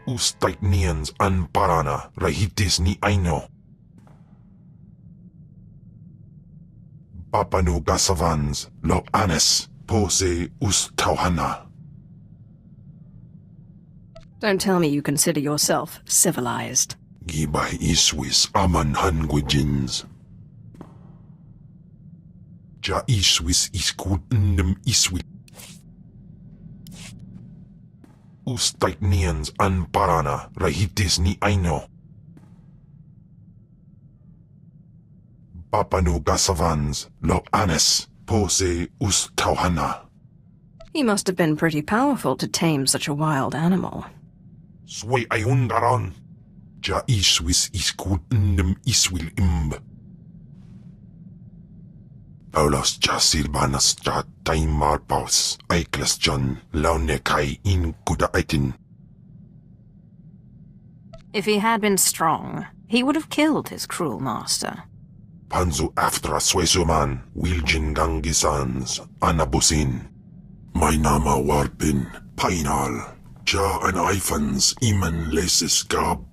Ustaik nians an parana rahitis ni aino. Papanu gasavans lo anes pose tauhana. Don't tell me you consider yourself civilized. Gibay iswis aman hangwejins. Ja iswis iskut ndem iswi. Ustaik nians an parana rahitis ni aino. Papanu gasavans lo anes pose tauhana. He must have been pretty powerful to tame such a wild animal. Sway ayundaron. Ja iswis iskut ndem iswil imb. Paulos ja silbanas ja taimar paus aiklas jan launekai in kudaitin. If he had been strong, he would have killed his cruel master. Panzu aftra swesuman wiljin gangisans anabusin. My nama warpin painal ja an ifans iman lesis gab.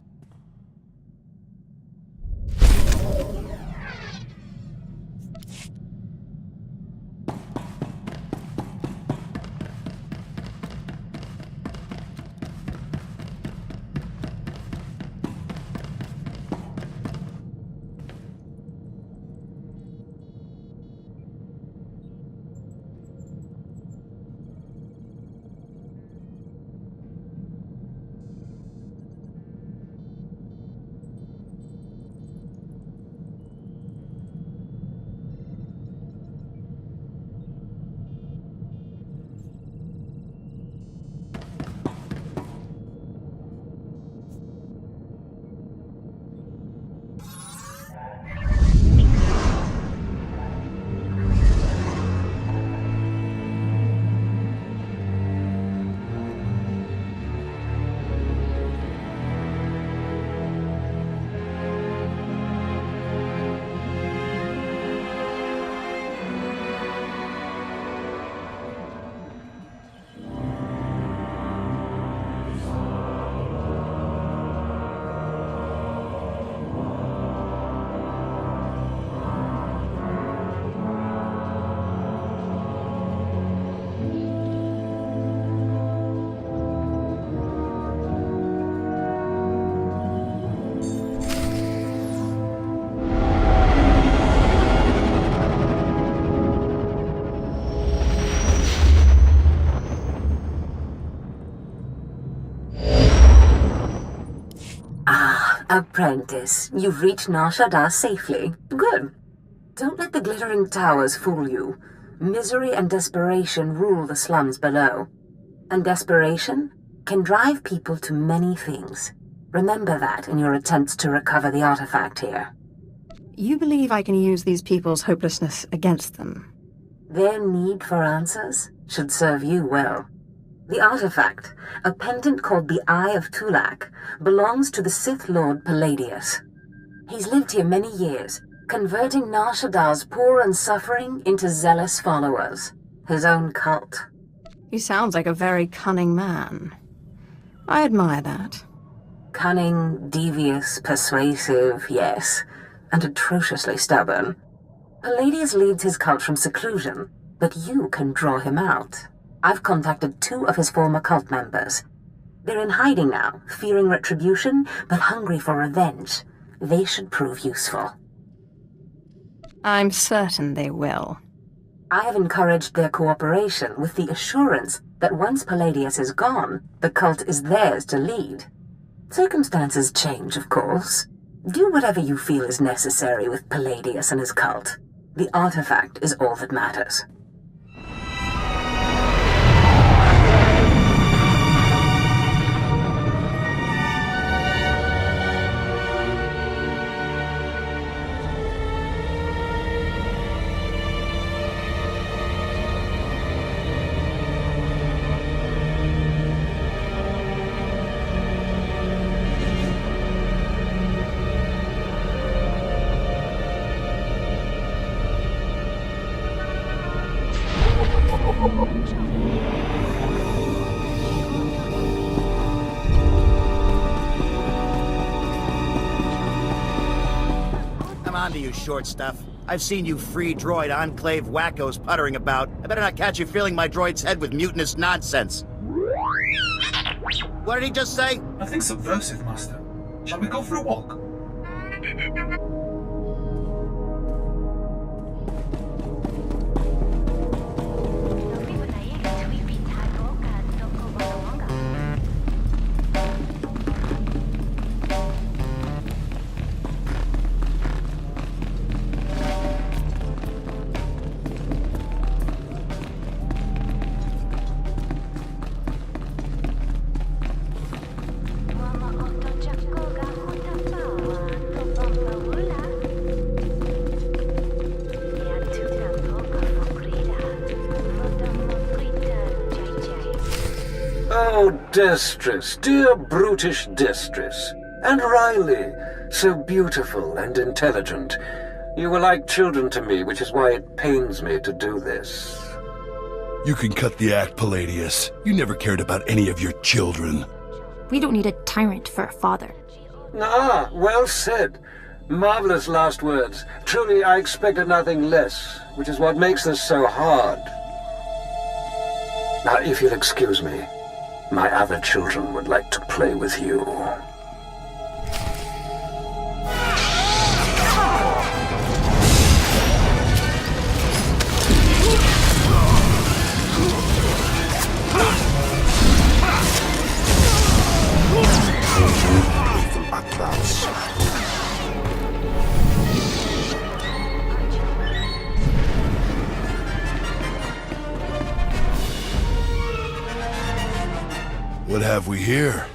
Apprentice, you've reached Nar Shaddaa safely. Good. Don't let the glittering towers fool you. Misery and desperation rule the slums below. And desperation can drive people to many things. Remember that in your attempts to recover the artifact here. You believe I can use these people's hopelessness against them? Their need for answers should serve you well. The artifact, a pendant called the Eye of Tulak, belongs to the Sith Lord Palladius. He's lived here many years, converting Nar Shaddaa's poor and suffering into zealous followers. His own cult. He sounds like a very cunning man. I admire that. Cunning, devious, persuasive, yes, and atrociously stubborn. Palladius leads his cult from seclusion, but you can draw him out. I've contacted 2 of his former cult members. They're in hiding now, fearing retribution, but hungry for revenge. They should prove useful. I'm certain they will. I have encouraged their cooperation with the assurance that once Palladius is gone, the cult is theirs to lead. Circumstances change, of course. Do whatever you feel is necessary with Palladius and his cult. The artifact is all that matters. on to you, short stuff. I've seen you free droid enclave wackos puttering about. I better not catch you filling my droid's head with mutinous nonsense. What did he just say? Nothing subversive, Master. Shall we go for a walk? Oh, Destress, dear brutish Destress. And Riley, so beautiful and intelligent. You were like children to me, which is why it pains me to do this. You can cut the act, Palladius. You never cared about any of your children. We don't need a tyrant for a father. Ah, well said. Marvelous last words. Truly, I expected nothing less, which is what makes this so hard. Now, if you'll excuse me, my other children would like to play with you. What have we here?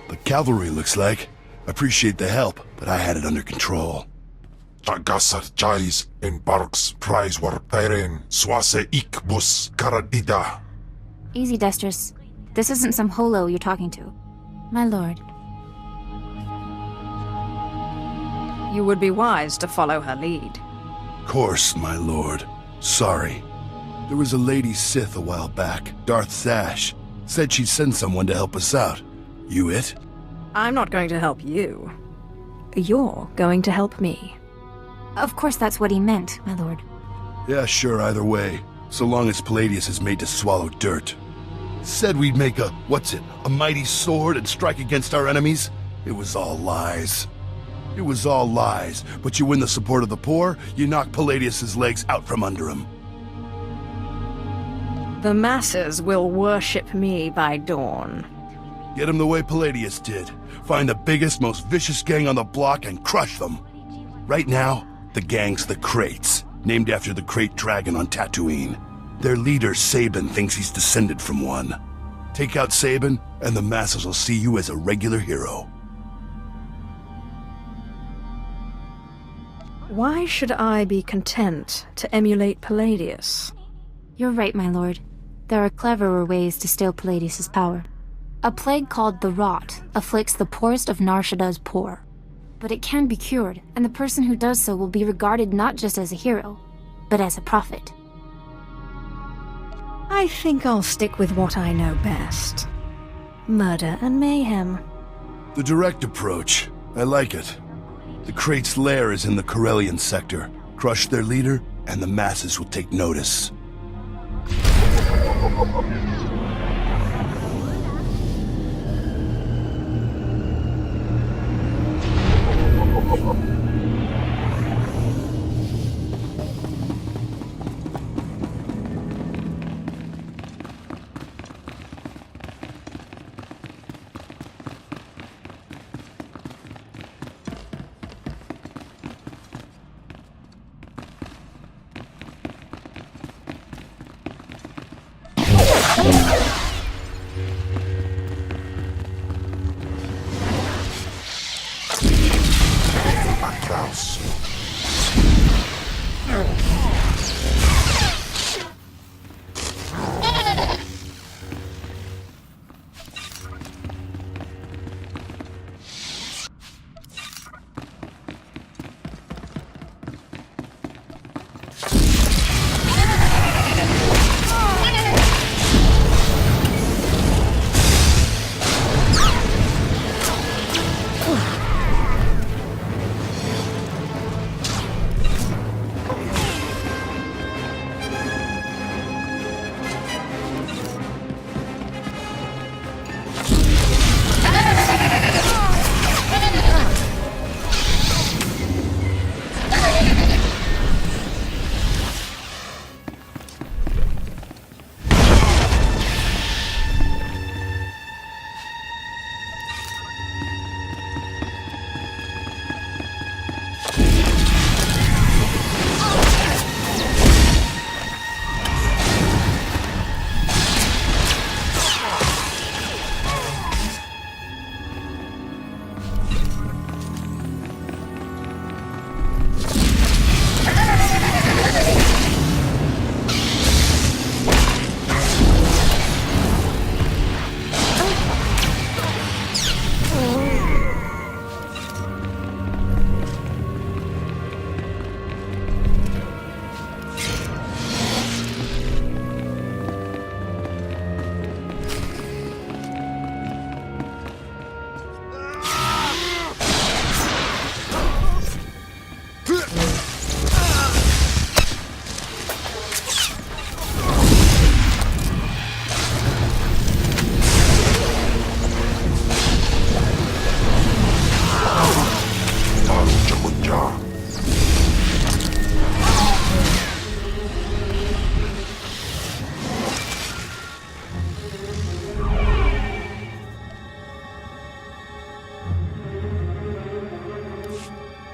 The cavalry, looks like. Appreciate the help, but I had it under control. Tagasar Charis en Barks Prize war Peren Swase Ikbus Karadida. Easy, Destress. This isn't some holo you're talking to. My lord. You would be wise to follow her lead. Course, my lord. Sorry. There was a lady Sith a while back, Darth Sash. Said she'd send someone to help us out. You it? I'm not going to help you. You're going to help me. Of course that's what he meant, my lord. Yeah, sure, either way. So long as Palladius is made to swallow dirt. Said we'd make a mighty sword and strike against our enemies? It was all lies. It was all lies, but you win the support of the poor, you knock Palladius's legs out from under him. The masses will worship me by dawn. Get him the way Palladius did. Find the biggest, most vicious gang on the block and crush them. Right now, the gang's the Crates, named after the Crate Dragon on Tatooine. Their leader, Sabin, thinks he's descended from one. Take out Sabin, and the masses will see you as a regular hero. Why should I be content to emulate Palladius? You're right, my lord. There are cleverer ways to steal Palladius' power. A plague called the Rot afflicts the poorest of Nar Shaddaa's poor. But it can be cured, and the person who does so will be regarded not just as a hero, but as a prophet. I think I'll stick with what I know best. Murder and mayhem. The direct approach. I like it. The Crate's lair is in the Corellian sector. Crush their leader, and the masses will take notice.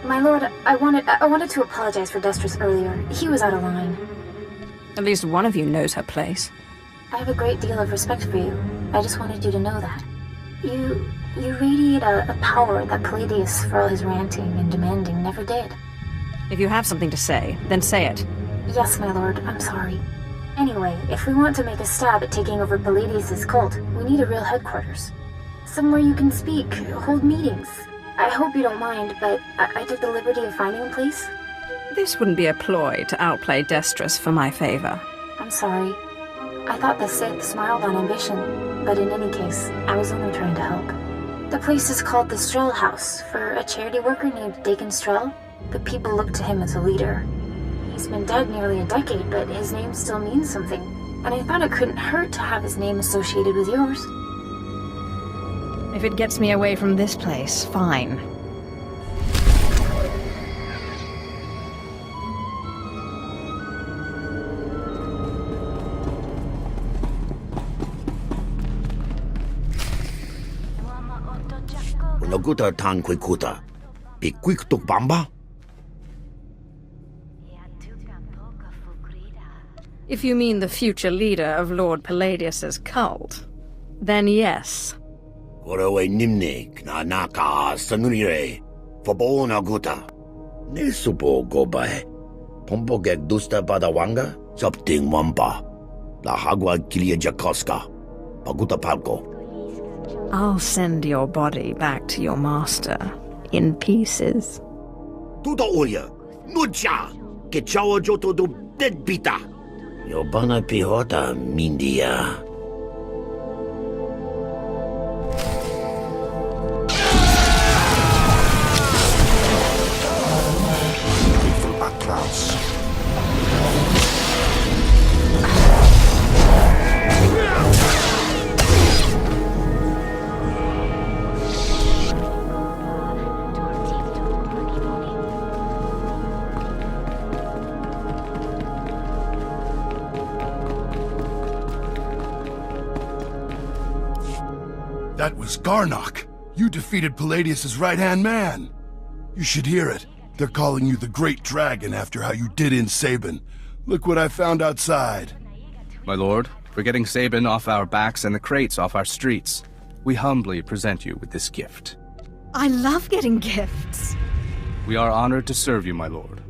My lord, I wanted to apologize for Destris earlier. He was out of line. At least one of you knows her place. I have a great deal of respect for you. I just wanted you to know that. You radiate a power that Palladius, for all his ranting and demanding, never did. If you have something to say, then say it. Yes, my lord, I'm sorry. Anyway, if we want to make a stab at taking over Palladius' cult, we need a real headquarters. Somewhere you can speak, hold meetings. I hope you don't mind, but I took the liberty of finding a place. This wouldn't be a ploy to outplay Destris for my favor. I'm sorry. I thought the Sith smiled on ambition, but in any case, I was only trying to help. The place is called the Strel House, for a charity worker named Dakin Strel, but people look to him as a leader. He's been dead nearly a decade, but his name still means something, and I thought it couldn't hurt to have his name associated with yours. If it gets me away from this place, fine. Unaguta tan kuikuta. Ikuiktuk bamba? If you mean the future leader of Lord Palladius's cult, then yes. Orawe nimne na naka sanurire. Fabo naguta. Nesupo gobae. Pompo gek dusta badawanga. Something wampa. La hagwa kilia jakoska. Paguta palko. I'll send your body back to your master in pieces. Tuta oya. Nucha. Que chawa joto do deadbita. Yobana pihota mindia. Atlas. That was Garnock. You defeated Palladius' right-hand man. You should hear it. They're calling you the Great Dragon after how you did in Sabin. Look what I found outside. My lord, for getting Sabin off our backs and the crates off our streets, we humbly present you with this gift. I love getting gifts. We are honored to serve you, my lord.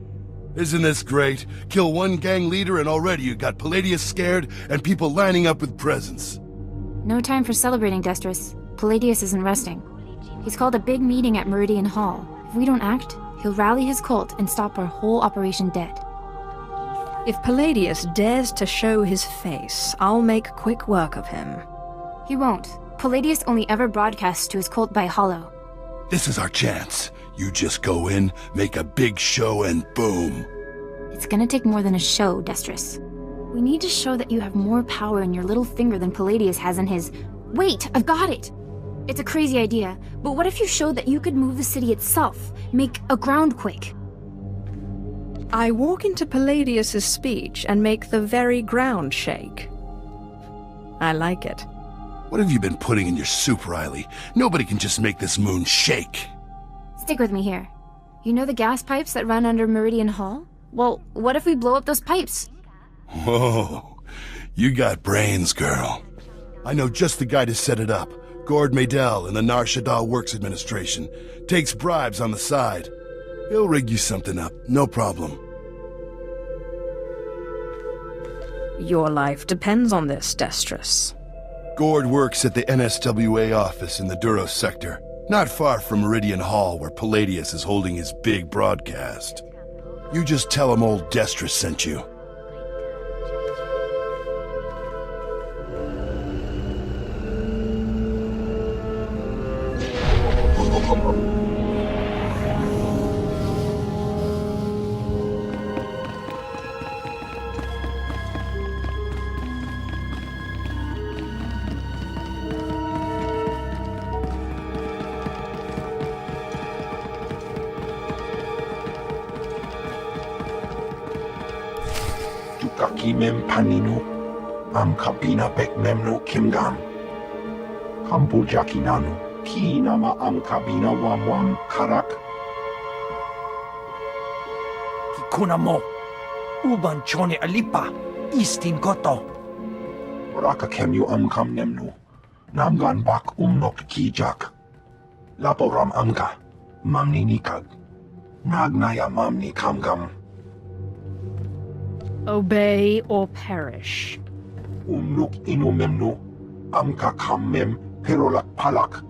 Isn't this great? Kill one gang leader and already you got Palladius scared and people lining up with presents. No time for celebrating, Destris. Palladius isn't resting. He's called a big meeting at Meridian Hall. If we don't act, he'll rally his cult and stop our whole operation dead. If Palladius dares to show his face, I'll make quick work of him. He won't. Palladius only ever broadcasts to his cult by hollow. This is our chance. You just go in, make a big show, and boom. It's gonna take more than a show, Destris. We need to show that you have more power in your little finger than Palladius has in his... Wait, I've got it! It's a crazy idea, but what if you showed that you could move the city itself? Make a groundquake? I walk into Palladius's speech and make the very ground shake. I like it. What have you been putting in your soup, Riley? Nobody can just make this moon shake. Stick with me here. You know the gas pipes that run under Meridian Hall? Well, what if we blow up those pipes? Whoa, you got brains, girl. I know just the guy to set it up. Gord Maydell in the Nar Shaddaa Works Administration. Takes bribes on the side. He'll rig you something up, no problem. Your life depends on this, Destris. Gord works at the NSWA office in the Duros sector, not far from Meridian Hall where Palladius is holding his big broadcast. You just tell him old Destris sent you. Tukakimem paninu, am kapina pekmemnu kimgam. Kambujakinanu, kinama am kabina wam karak. kuna mo. Uban chone alipa, istin koto. Raka kemyu amkam nemnu. Namgan bak umnok kijak. Laporam amka. Mamni nikag. Nagnaya mamni kamgam. Obey or perish. Umnuk inumemnu. Amka kammem perolak palak.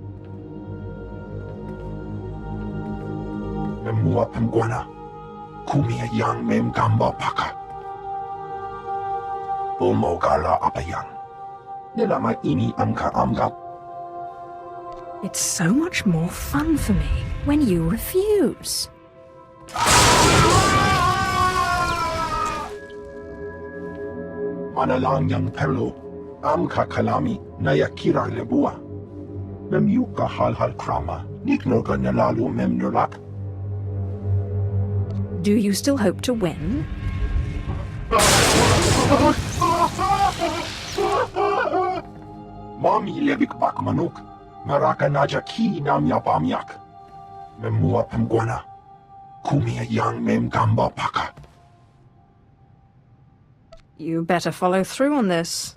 Memua pemguana. Kumia yang mem gamba paka. Umogala apayang. Nilama ini amka amga. It's so much more fun for me when you refuse. Manalang yang perlu. Amka kalami nayakira lebua. Memyuka hal krama. Niknoga nalalu memnulak. Do you still hope to win? Mami lebik bak manuk. Maraka naja ki namya bamyak. Memua pemguana. Kumia yang mem gamba paka. You better follow through on this.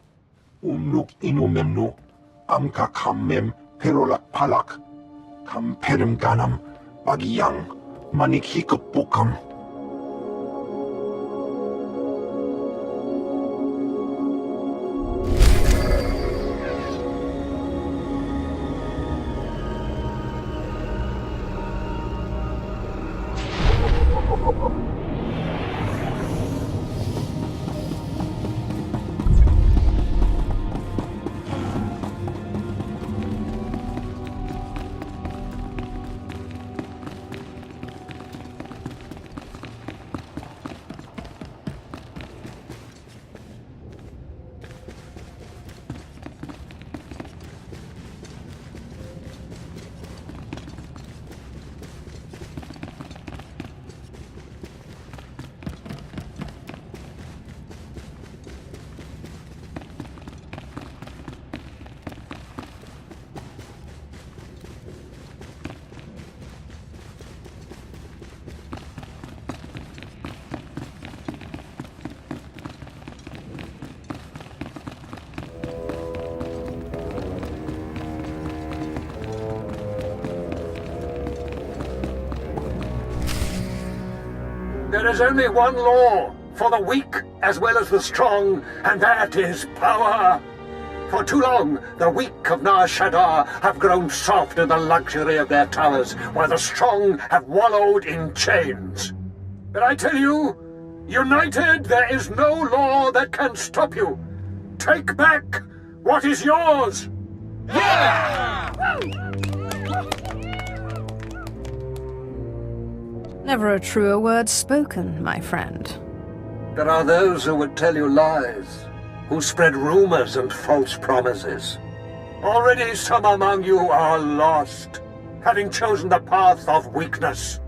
Umnuk inumemnu. Amka kammem perolak palak. Kam perem ganam. Bagiyang. Manik hikapukam. There is only one law for the weak as well as the strong, and that is power. For too long, the weak of Nar Shaddaa have grown soft in the luxury of their towers, while the strong have wallowed in chains. But I tell you, united, there is no law that can stop you. Take back what is yours! Yeah! Never a truer word spoken, my friend. There are those who would tell you lies, who spread rumors and false promises. Already some among you are lost, having chosen the path of weakness.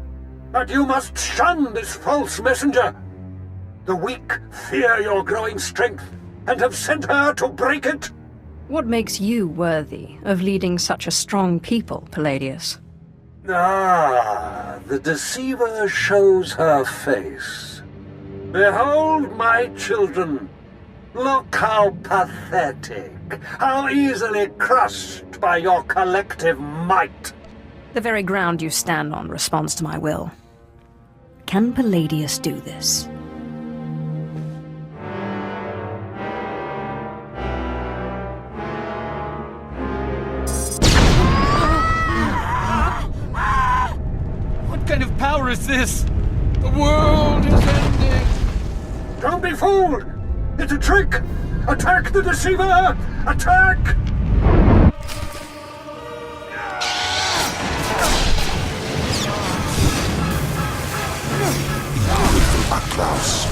But you must shun this false messenger. The weak fear your growing strength, and have sent her to break it. What makes you worthy of leading such a strong people, Palladius? Ah, the deceiver shows her face. Behold, my children. Look how pathetic, how easily crushed by your collective might. The very ground you stand on responds to my will. Can Palladius do this? What kind of power is this? The world is ending! Don't be fooled! It's a trick! Attack the deceiver! Attack! Atlas.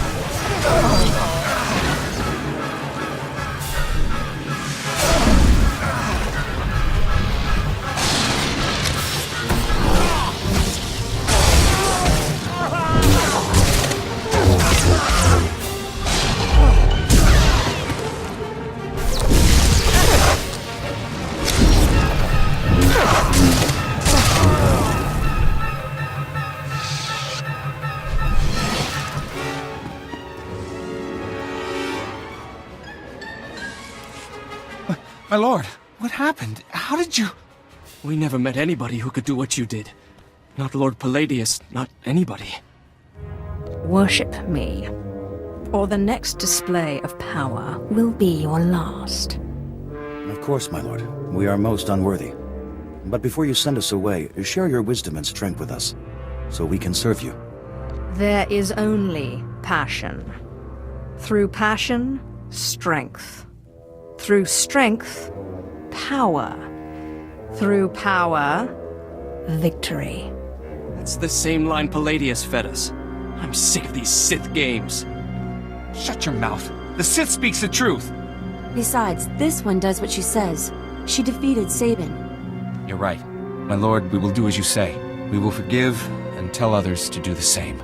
My lord, what happened? How did you... We never met anybody who could do what you did. Not Lord Palladius, not anybody. Worship me, or the next display of power will be your last. Of course, my lord. We are most unworthy. But before you send us away, share your wisdom and strength with us, so we can serve you. There is only passion. Through passion, strength. Through strength, power. Through power, victory. That's the same line Palladius fed us. I'm sick of these Sith games. Shut your mouth. The Sith speaks the truth. Besides, this one does what she says. She defeated Sabin. You're right. My lord, we will do as you say. We will forgive and tell others to do the same.